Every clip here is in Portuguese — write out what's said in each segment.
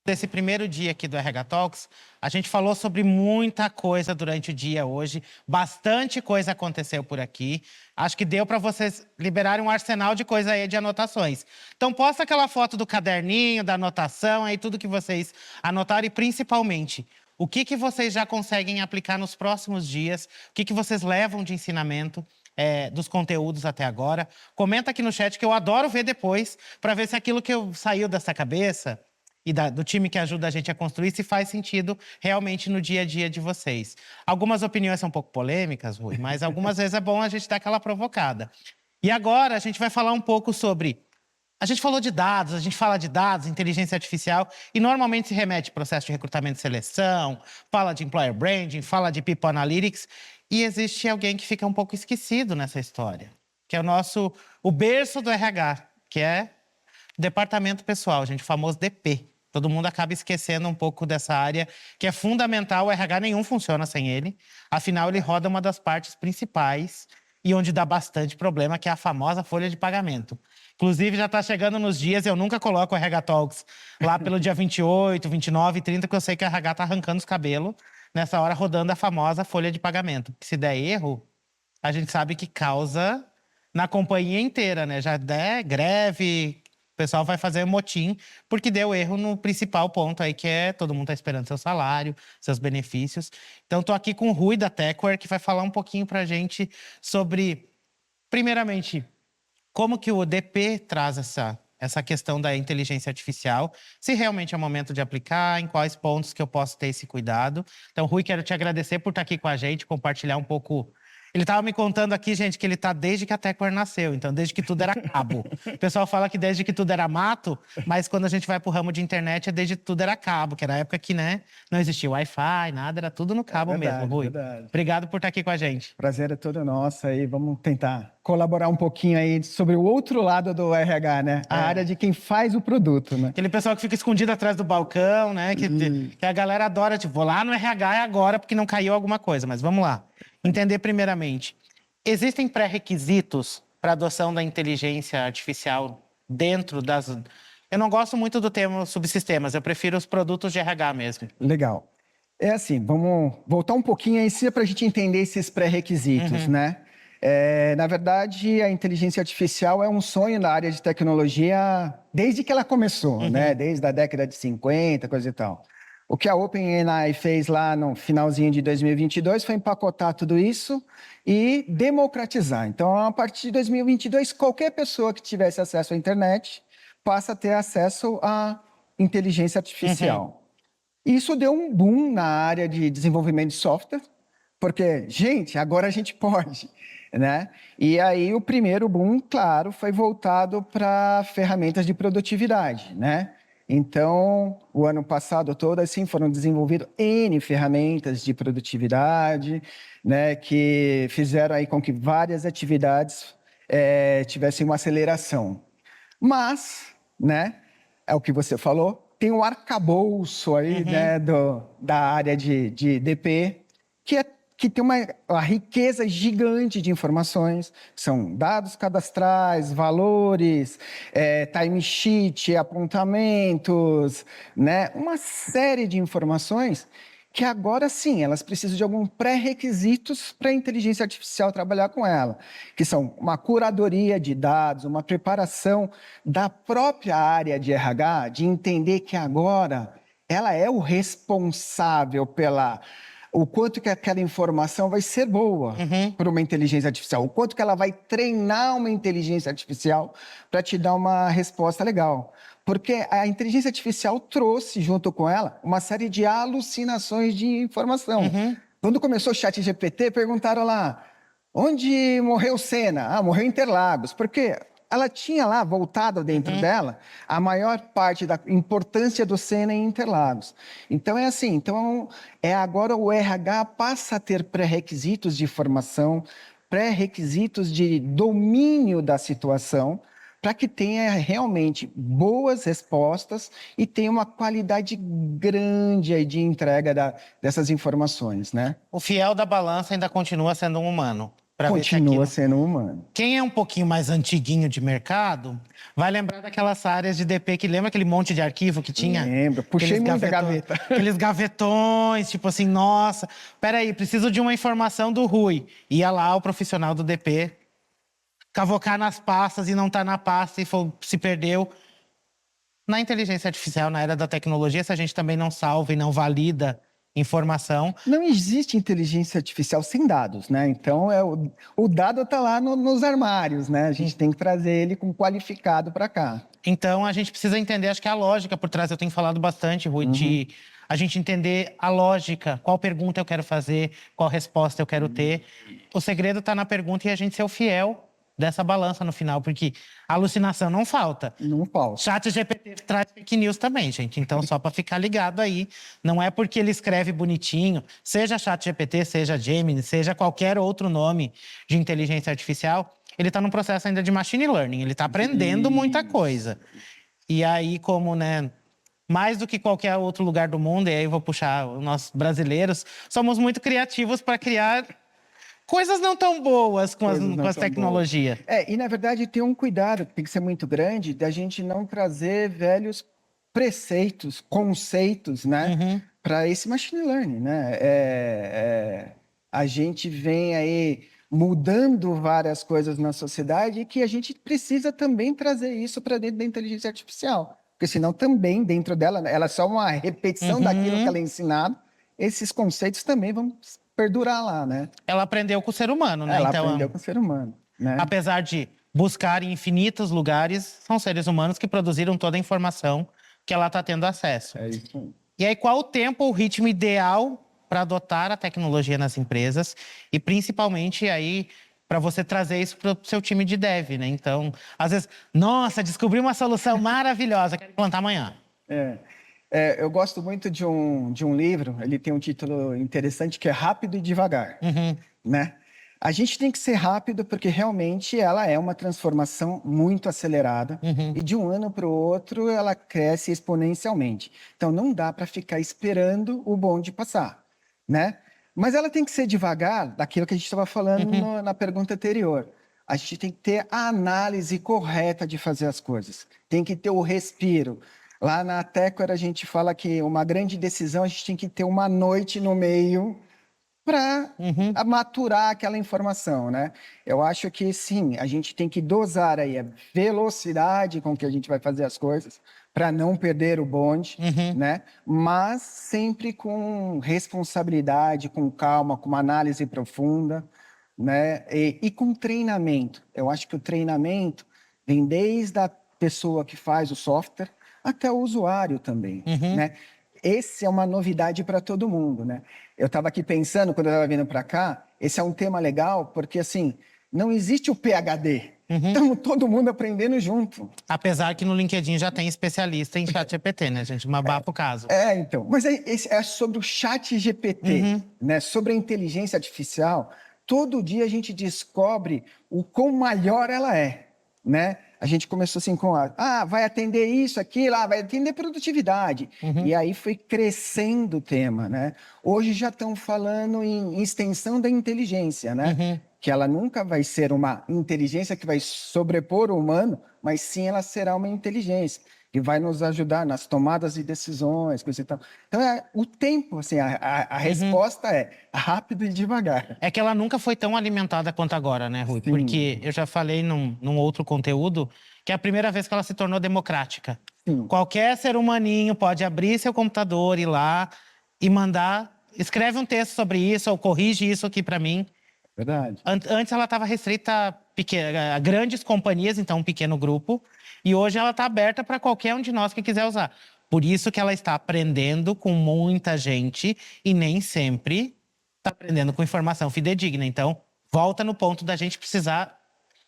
Desse primeiro dia aqui do RH Talks, a gente falou sobre muita coisa durante o dia hoje, bastante coisa aconteceu por aqui. Acho que deu para vocês liberarem um arsenal de coisa aí de anotações. Então posta aquela foto do caderninho, da anotação, aí tudo que vocês anotaram e principalmente o que vocês já conseguem aplicar nos próximos dias, o que vocês levam de ensinamento dos conteúdos até agora. Comenta aqui no chat que eu adoro ver depois para ver se aquilo que saiu dessa cabeça e do time que ajuda a gente a construir, se faz sentido realmente no dia a dia de vocês. Algumas opiniões são um pouco polêmicas, Rui, mas algumas vezes é bom a gente dar aquela provocada. E agora a gente vai falar um pouco sobre... A gente falou de dados, a gente fala de dados, inteligência artificial, e normalmente se remete ao processo de recrutamento e seleção, fala de employer branding, fala de people analytics, e existe alguém que fica um pouco esquecido nessa história, que é o berço do RH, que é o departamento pessoal, gente, o famoso DP. Todo mundo acaba esquecendo um pouco dessa área, que é fundamental. O RH nenhum funciona sem ele. Afinal, ele roda uma das partes principais e onde dá bastante problema, que é a famosa folha de pagamento. Inclusive, já está chegando nos dias, eu nunca coloco o RH Talks lá pelo dia 28, 29 e 30, porque eu sei que o RH está arrancando os cabelos nessa hora, rodando a famosa folha de pagamento. Porque se der erro, a gente sabe que causa na companhia inteira, né? Já der greve... O pessoal vai fazer motim, porque deu erro no principal ponto aí, que é todo mundo tá esperando seu salário, seus benefícios. Então, tô aqui com o Rui, da Techware, que vai falar um pouquinho pra gente sobre, primeiramente, como que o DP traz essa questão da inteligência artificial, se realmente é o momento de aplicar, em quais pontos que eu posso ter esse cuidado. Então, Rui, quero te agradecer por estar aqui com a gente, compartilhar um pouco... Ele estava me contando aqui, gente, que ele está desde que a Techware nasceu, então desde que tudo era cabo. O pessoal fala que desde que tudo era mato, mas quando a gente vai pro ramo de internet é desde que tudo era cabo, que era a época que, né, não existia Wi-Fi, nada, era tudo no cabo mesmo, Rui. Verdade. Obrigado por estar aqui com a gente. Prazer é todo nosso aí, vamos tentar colaborar um pouquinho aí sobre o outro lado do RH, né? A área de quem faz o produto, né? Aquele pessoal que fica escondido atrás do balcão, né, que a galera adora, tipo, vou lá no RH agora porque não caiu alguma coisa, mas vamos lá. Entender primeiramente, existem pré-requisitos para a adoção da inteligência artificial dentro das... Eu não gosto muito do termo subsistemas, eu prefiro os produtos de RH mesmo. Legal. É assim, vamos voltar um pouquinho aí para a gente entender esses pré-requisitos, né? Na verdade, a inteligência artificial é um sonho na área de tecnologia desde que ela começou, né? Desde a década de 50, coisa e tal. O que a OpenAI fez lá no finalzinho de 2022 foi empacotar tudo isso e democratizar. Então, a partir de 2022, qualquer pessoa que tivesse acesso à internet passa a ter acesso à inteligência artificial. Isso deu um boom na área de desenvolvimento de software, porque, gente, agora a gente pode, né? E aí o primeiro boom, claro, foi voltado para ferramentas de produtividade, né? Então, o ano passado todo, assim, foram desenvolvidas N ferramentas de produtividade, né, que fizeram aí com que várias atividades tivessem uma aceleração. Mas, né, é o que você falou, tem o arcabouço aí, né, da área de DP, que tem uma riqueza gigante de informações, são dados cadastrais, valores, timesheet, apontamentos, né? Uma série de informações que agora sim, elas precisam de alguns pré-requisitos para a inteligência artificial trabalhar com ela, que são uma curadoria de dados, uma preparação da própria área de RH, de entender que agora ela é o responsável o quanto que aquela informação vai ser boa para uma inteligência artificial, o quanto que ela vai treinar uma inteligência artificial para te dar uma resposta legal. Porque a inteligência artificial trouxe, junto com ela, uma série de alucinações de informação. Quando começou o ChatGPT, perguntaram lá, onde morreu Senna? Ah, morreu em Interlagos. Por quê? Ela tinha lá, voltado dentro dela, a maior parte da importância do Senna em Interlagos. Então, é assim, agora o RH passa a ter pré-requisitos de formação, pré-requisitos de domínio da situação, para que tenha realmente boas respostas e tenha uma qualidade grande aí de entrega dessas informações, né? O fiel da balança ainda continua sendo um humano. para ver se Continua aquilo... sendo humano. Quem é um pouquinho mais antiguinho de mercado vai lembrar daquelas áreas de DP que lembra aquele monte de arquivo que tinha? Lembro, puxei muita gaveta. Aqueles gavetões, tipo assim, nossa, peraí, preciso de uma informação do Rui. Ia lá o profissional do DP, cavocar nas pastas e não tá na pasta e se perdeu. Na inteligência artificial, na era da tecnologia, se a gente também não salva e não valida informação... Não existe inteligência artificial sem dados, né? Então, o dado está lá nos armários, né? A gente tem que trazer ele com qualificado para cá. Então, a gente precisa entender, acho que a lógica por trás, eu tenho falado bastante, Rui, de a gente entender a lógica, qual pergunta eu quero fazer, qual resposta eu quero ter. O segredo está na pergunta e a gente ser o fiel dessa balança no final, porque a alucinação não falta. Não falta. Chat GPT traz fake news também, gente. Então, só para ficar ligado aí, não é porque ele escreve bonitinho, seja Chat GPT, seja Gemini, seja qualquer outro nome de inteligência artificial, ele está num processo ainda de machine learning, ele está aprendendo muita coisa. E aí, como, né, mais do que qualquer outro lugar do mundo, e aí eu vou puxar os nossos brasileiros, somos muito criativos para criar coisas não tão boas com as tecnologias. E na verdade tem um cuidado que tem que ser muito grande da gente não trazer velhos preceitos, conceitos, né, para esse machine learning, né? A gente vem aí mudando várias coisas na sociedade e que a gente precisa também trazer isso para dentro da inteligência artificial, porque senão também dentro dela, ela é só uma repetição daquilo que ela é ensinada, esses conceitos também vão perdurar lá, né? Ela aprendeu com o ser humano, né? Ela então, aprendeu com o ser humano, né? Apesar de buscar em infinitos lugares, são seres humanos que produziram toda a informação que ela está tendo acesso. É isso. E aí, qual o tempo, o ritmo ideal para adotar a tecnologia nas empresas? E principalmente aí para você trazer isso para o seu time de dev, né? Então, às vezes, nossa, descobri uma solução maravilhosa, quero implantar amanhã. Eu gosto muito de um livro, ele tem um título interessante que é Rápido e Devagar, né? A gente tem que ser rápido porque realmente ela é uma transformação muito acelerada e de um ano para o outro ela cresce exponencialmente. Então não dá para ficar esperando o bonde passar, né? Mas ela tem que ser devagar, daquilo que a gente estava falando na pergunta anterior. A gente tem que ter a análise correta de fazer as coisas, tem que ter o respiro. Lá na Tecor a gente fala que uma grande decisão a gente tem que ter uma noite no meio para maturar aquela informação, né? Eu acho que sim, a gente tem que dosar aí a velocidade com que a gente vai fazer as coisas para não perder o bonde, né? Mas sempre com responsabilidade, com calma, com uma análise profunda, né? E com treinamento. Eu acho que o treinamento vem desde a pessoa que faz o software até o usuário também, né? Esse é uma novidade para todo mundo, né? Eu estava aqui pensando, quando eu estava vindo para cá, esse é um tema legal, porque, assim, não existe o PhD. Estamos todo mundo aprendendo junto. Apesar que no LinkedIn já tem especialista em chat GPT, né, gente? Mas bafo o caso. Então. Mas é sobre o chat GPT, né? Sobre a inteligência artificial. Todo dia a gente descobre o quão maior ela é, né? A gente começou assim com vai atender isso, aquilo, vai atender produtividade. E aí foi crescendo o tema, né? Hoje já estão falando em extensão da inteligência, né? Que ela nunca vai ser uma inteligência que vai sobrepor o humano, mas sim ela será uma inteligência que vai nos ajudar nas tomadas de decisões, coisa e tal. Então, o tempo, assim, a resposta é rápido e devagar. É que ela nunca foi tão alimentada quanto agora, né, Rui? Sim. Porque eu já falei num outro conteúdo que é a primeira vez que ela se tornou democrática. Sim. Qualquer ser humaninho pode abrir seu computador, ir lá e mandar... Escreve um texto sobre isso ou corrige isso aqui para mim. Verdade. Antes ela estava restrita a grandes companhias, então um pequeno grupo. E hoje ela está aberta para qualquer um de nós que quiser usar. Por isso que ela está aprendendo com muita gente e nem sempre está aprendendo com informação fidedigna. Então, volta no ponto da gente precisar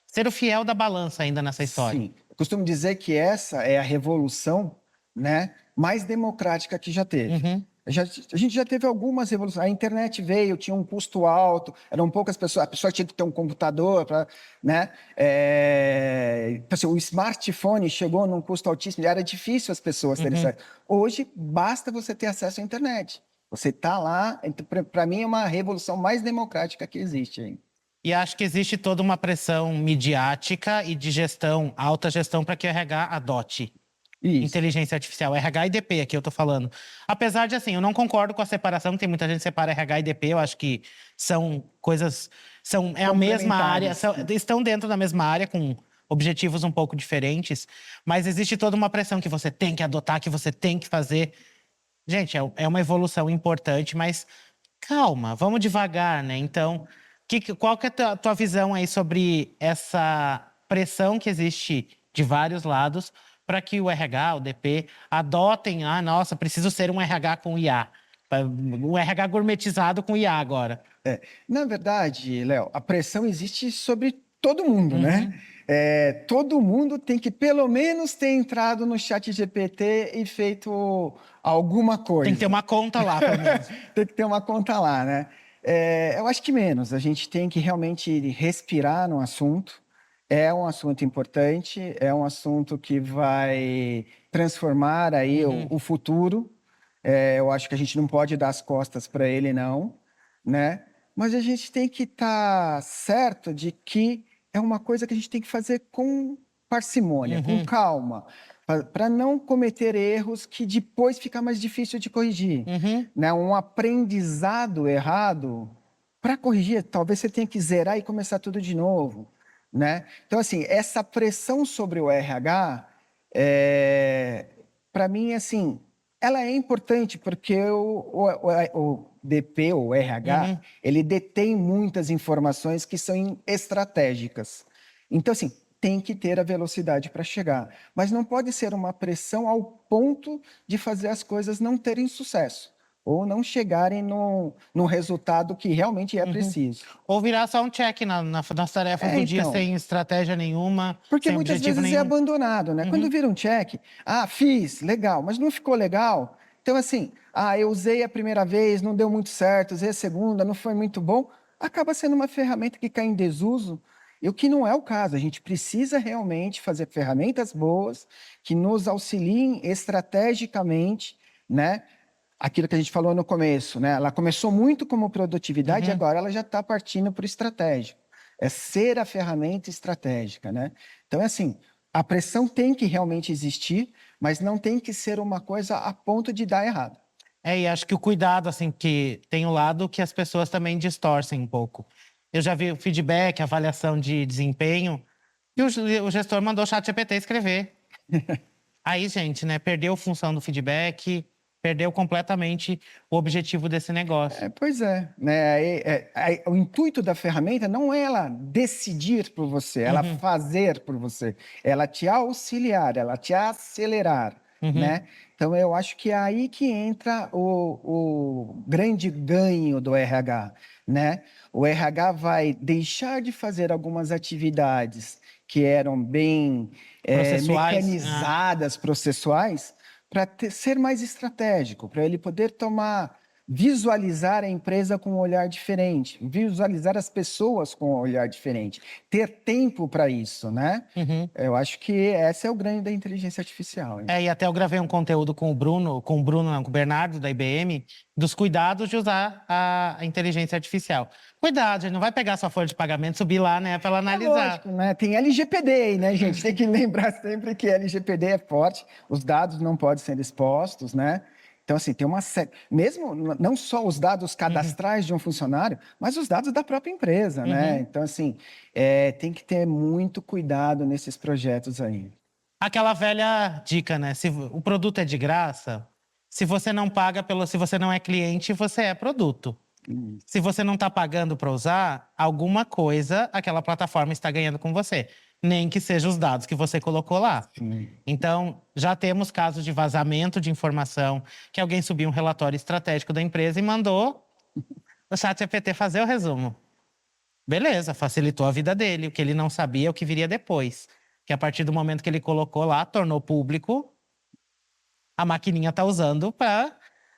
ser o fiel da balança ainda nessa história. Sim. Eu costumo dizer que essa é a revolução, né, mais democrática que já teve. A gente já teve algumas revoluções. A internet veio, tinha um custo alto, eram poucas pessoas, a pessoa tinha que ter um computador, né? Assim, o smartphone chegou num custo altíssimo, era difícil as pessoas terem acesso. Hoje, basta você ter acesso à internet. Você está lá, para mim é uma revolução mais democrática que existe aí. E acho que existe toda uma pressão midiática e de gestão, alta gestão, para que o RH adote Isso. inteligência artificial. RH e DP, aqui eu tô falando. Apesar de, assim, eu não concordo com a separação, tem muita gente que separa RH e DP, eu acho que são coisas... é a mesma área, Complementares. estão dentro da mesma área, com objetivos um pouco diferentes, mas existe toda uma pressão que você tem que adotar, que você tem que fazer. Gente, é uma evolução importante, mas calma, vamos devagar, né? Então, qual que é a tua visão aí sobre essa pressão que existe de vários lados para que o RH, o DP, adotem, nossa, preciso ser um RH com IA. Um RH gourmetizado com IA agora. Na verdade, Léo, a pressão existe sobre todo mundo, né? Uhum. Todo mundo tem que pelo menos ter entrado no chat GPT e feito alguma Tem que ter coisa. uma conta lá, pelo menos. Tem que ter uma conta lá, né? Eu acho que menos. A gente tem que realmente respirar no assunto. É um assunto importante, é um assunto que vai transformar aí o futuro. Eu acho que a gente não pode dar as costas para ele, não, né? Mas a gente tem que estar certo de que é uma coisa que a gente tem que fazer com parcimônia, com Uhum. calma, para não cometer erros que depois fica mais difícil de corrigir, Uhum. né? Um aprendizado errado, para corrigir, talvez você tenha que zerar e começar tudo de novo, né? Então, assim, essa pressão sobre o RH, para mim, assim, ela é importante porque o DP, o RH, Uhum. ele detém muitas informações que são estratégicas. Então, assim, tem que ter a velocidade para chegar. Mas não pode ser uma pressão ao ponto de fazer as coisas não terem sucesso ou não chegarem no resultado que realmente é Uhum. preciso. Ou virar só um check nas tarefas do dia, Então, sem estratégia nenhuma, porque sem muitas objetivo vezes é nenhum. abandonado, né? Quando Uhum. vira um check, fiz, legal, mas não ficou legal. Então, assim, eu usei a primeira vez, não deu muito certo, usei a segunda, não foi muito bom. Acaba sendo uma ferramenta que cai em desuso, e o que não é o caso. A gente precisa realmente fazer ferramentas boas que nos auxiliem estrategicamente, né? Aquilo que a gente falou no começo, né? Ela começou muito como produtividade, Uhum. agora ela já está partindo para o estratégico. É ser a ferramenta estratégica, né? Então, é assim, a pressão tem que realmente existir, mas não tem que ser uma coisa a ponto de dar errado. E acho que o cuidado, assim, que tem o lado que as pessoas também distorcem um pouco. Eu já vi o feedback, avaliação de desempenho, e o gestor mandou o ChatGPT escrever. Aí, gente, né, perdeu a função do feedback, perdeu completamente o objetivo desse negócio. Pois é, né? O intuito da ferramenta não é ela decidir por você, ela Uhum. fazer por você, ela te auxiliar, ela te acelerar, Uhum. né? Então eu acho que é aí que entra o grande ganho do RH, né? O RH vai deixar de fazer algumas atividades que eram bem Processuais. mecanizadas, processuais, para ser mais estratégico, para ele poder visualizar a empresa com um olhar diferente, visualizar as pessoas com um olhar diferente, ter tempo para isso, né? Uhum. Eu acho que esse é o grande da inteligência artificial, hein? E até eu gravei um conteúdo com o Bruno, não, com o Bernardo, da IBM, dos cuidados de usar a inteligência artificial. Cuidado, gente, não vai pegar sua folha de pagamento, subir lá, né, para ela É analisar. lógico, né? Tem LGPD aí, né, gente? Tem que lembrar sempre que LGPD é forte, os dados não podem ser expostos, né? Então, assim, tem uma série. Mesmo não só os dados Uhum. cadastrais de um funcionário, mas os dados da própria empresa, né? Uhum. Então, assim, tem que ter muito cuidado nesses projetos aí. Aquela velha dica, né? Se o produto é de graça, se você não paga se você não é cliente, você é produto. Se você não está pagando para usar, alguma coisa aquela plataforma está ganhando com você. Nem que sejam os dados que você colocou lá. Sim. Então, já temos casos de vazamento de informação, que alguém subiu um relatório estratégico da empresa e mandou o ChatGPT fazer o resumo. Beleza, facilitou a vida dele. O que ele não sabia é o que viria depois. Que a partir do momento que ele colocou lá, tornou público, a maquininha tá usando para...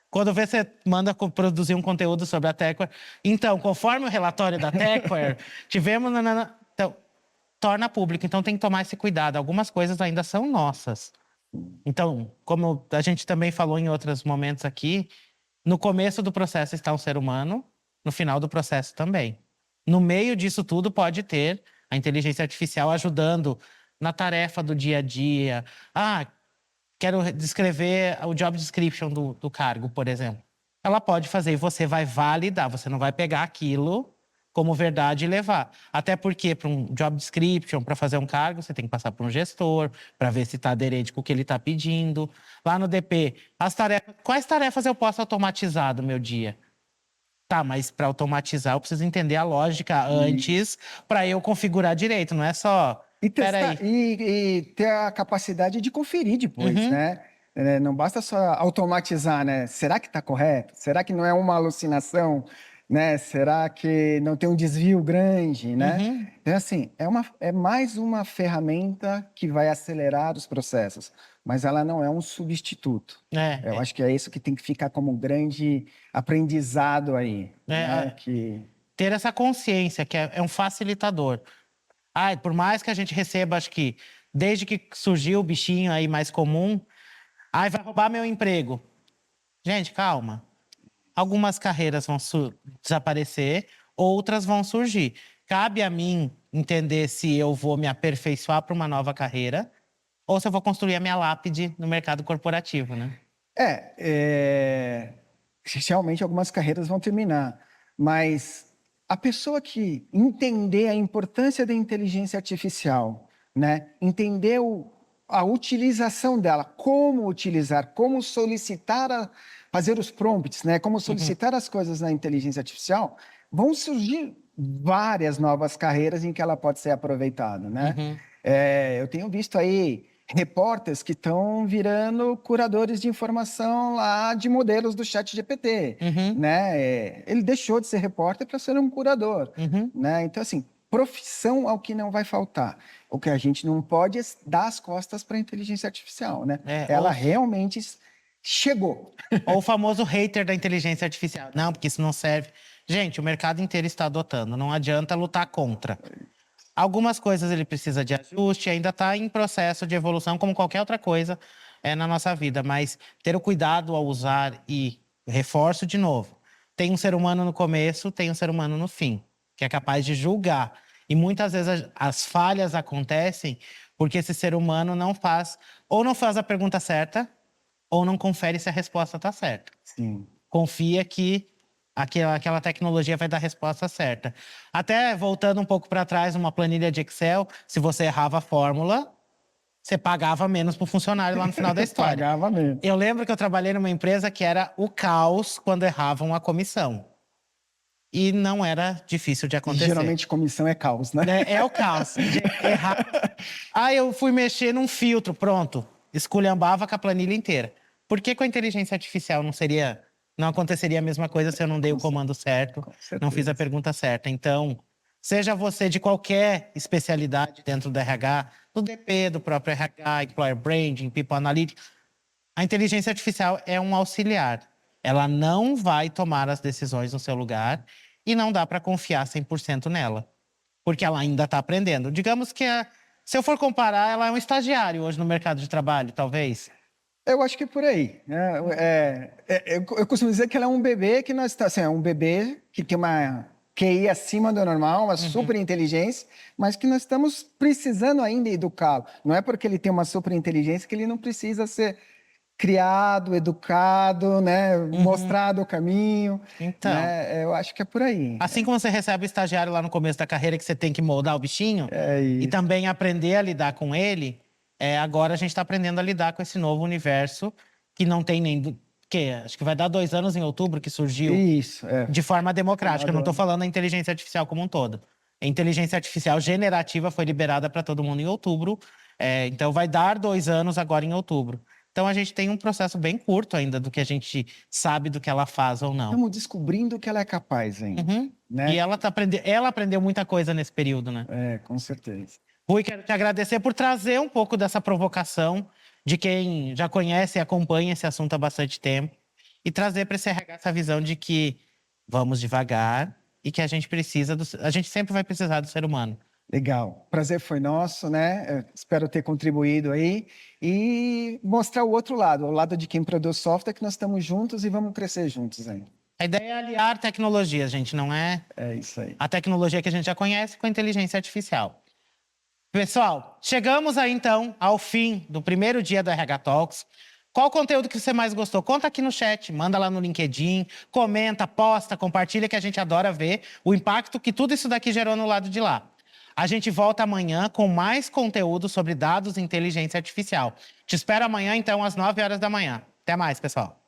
Quando você manda produzir um conteúdo sobre a Techware. Então, conforme o relatório da Techware, tivemos... Então, torna público. Então, tem que tomar esse cuidado. Algumas coisas ainda são nossas. Então, como a gente também falou em outros momentos aqui, no começo do processo está um ser humano, no final do processo também. No meio disso tudo pode ter a inteligência artificial ajudando na tarefa do dia a dia. Ah, quero descrever o job description do cargo, por exemplo. Ela pode fazer e você vai validar, você não vai pegar aquilo como verdade e levar. Até porque, para um job description, para fazer um cargo, você tem que passar por um gestor, para ver se está aderente com o que ele está pedindo. Lá no DP, quais tarefas eu posso automatizar do meu dia? Tá, mas para automatizar eu preciso entender a lógica antes para eu configurar direito, não é só. E Peraí. testar, e ter a capacidade de conferir depois, Uhum, né? Não basta só automatizar, né? Será que está correto? Será que não é uma alucinação? Né? Será que não tem um desvio grande, né? uhum. Então, assim, é mais uma ferramenta que vai acelerar os processos, mas ela não é um substituto. Eu É, acho que é isso que tem que ficar como um grande aprendizado aí, né? é, ter essa consciência que é um facilitador. Ai, por mais que a gente receba, acho que desde que surgiu o bichinho aí mais comum, ai, vai roubar meu emprego. Gente, calma. Algumas carreiras vão desaparecer, outras vão surgir. Cabe a mim entender se eu vou me aperfeiçoar para uma nova carreira ou se eu vou construir a minha lápide no mercado corporativo, né? Realmente algumas carreiras vão terminar, mas a pessoa que entender a importância da inteligência artificial, né, entender a utilização dela, como utilizar, como solicitar, fazer os prompts, né, como solicitar as coisas na inteligência artificial, vão surgir várias novas carreiras em que ela pode ser aproveitada, né? Uhum. Eu tenho visto aí repórteres que estão virando curadores de informação lá de modelos do chat GPT, Uhum. né? Ele deixou de ser repórter para ser um curador, Uhum. né? Então, assim, profissão é o que não vai faltar. O que a gente não pode é dar as costas para a inteligência artificial, né? É, Ela realmente chegou. ou o famoso hater da inteligência artificial. Não, porque isso não serve. Gente, o mercado inteiro está adotando, não adianta lutar contra. Algumas coisas ele precisa de ajuste, ainda está em processo de evolução, como qualquer outra coisa na nossa vida, mas ter o cuidado ao usar e reforço de novo. Tem um ser humano no começo, tem um ser humano no fim, que é capaz de julgar. E muitas vezes as falhas acontecem porque esse ser humano não faz, ou não faz a pergunta certa, ou não confere se a resposta está certa. Sim. Confia que aquela tecnologia vai dar a resposta certa. Até voltando um pouco para trás, numa planilha de Excel, se você errava a fórmula, você pagava menos para o funcionário lá no final da história. Pagava mesmo. Eu lembro que eu trabalhei numa empresa que era o caos quando erravam a comissão. E não era difícil de acontecer. Geralmente comissão é caos, né? É o caos. Errar. Ah, eu fui mexer num filtro, pronto. Esculhambava com a planilha inteira. Por que com a inteligência artificial não aconteceria a mesma coisa se eu não dei o comando certo, Com não fiz a certeza. pergunta certa? Então, seja você de qualquer especialidade dentro do RH, do DP, do próprio RH, Employer Branding, People Analytics, a inteligência artificial é um auxiliar. Ela não vai tomar as decisões no seu lugar e não dá para confiar 100% nela, porque ela ainda está aprendendo. Digamos que, se eu for comparar, ela é um estagiário hoje no mercado de trabalho, talvez. Eu acho que é por aí, né? Eu costumo dizer que ela é um bebê que nós assim, é um bebê que tem uma QI acima do normal, uma super inteligência, mas que nós estamos precisando ainda educá-lo. Não é porque ele tem uma super inteligência que ele não precisa ser criado, educado, né? Uhum. Mostrado o caminho, Então, né? Eu acho que é por aí. assim como você recebe o estagiário lá no começo da carreira, que você tem que moldar o bichinho É e isso. também aprender a lidar com ele, agora a gente está aprendendo a lidar com esse novo universo que não tem nem. Acho que vai dar 2 anos em outubro que surgiu Isso, de forma Final democrática. Eu não do estou ano. falando da inteligência artificial como um todo. A inteligência artificial generativa foi liberada para todo mundo em outubro, então vai dar 2 anos agora em outubro. Então a gente tem um processo bem curto ainda do que a gente sabe do que ela faz ou não. Estamos descobrindo que ela é capaz ainda, Uhum. E né? ela aprendeu muita coisa nesse período, né? Com certeza. Rui, quero te agradecer por trazer um pouco dessa provocação de quem já conhece e acompanha esse assunto há bastante tempo e trazer para esse RH essa visão de que vamos devagar e que a gente a gente sempre vai precisar do ser humano. Legal. Prazer foi nosso, né? Espero ter contribuído aí e mostrar o outro lado, o lado de quem produz software, que nós estamos juntos e vamos crescer juntos aí. A ideia é aliar tecnologias, gente, não é É isso aí. a tecnologia que a gente já conhece com a inteligência artificial. Pessoal, chegamos aí então ao fim do primeiro dia do RH Talks. Qual o conteúdo que você mais gostou? Conta aqui no chat, manda lá no LinkedIn, comenta, posta, compartilha, que a gente adora ver o impacto que tudo isso daqui gerou no lado de lá. A gente volta amanhã com mais conteúdo sobre dados e inteligência artificial. Te espero amanhã, então, às 9 horas da manhã. Até mais, pessoal.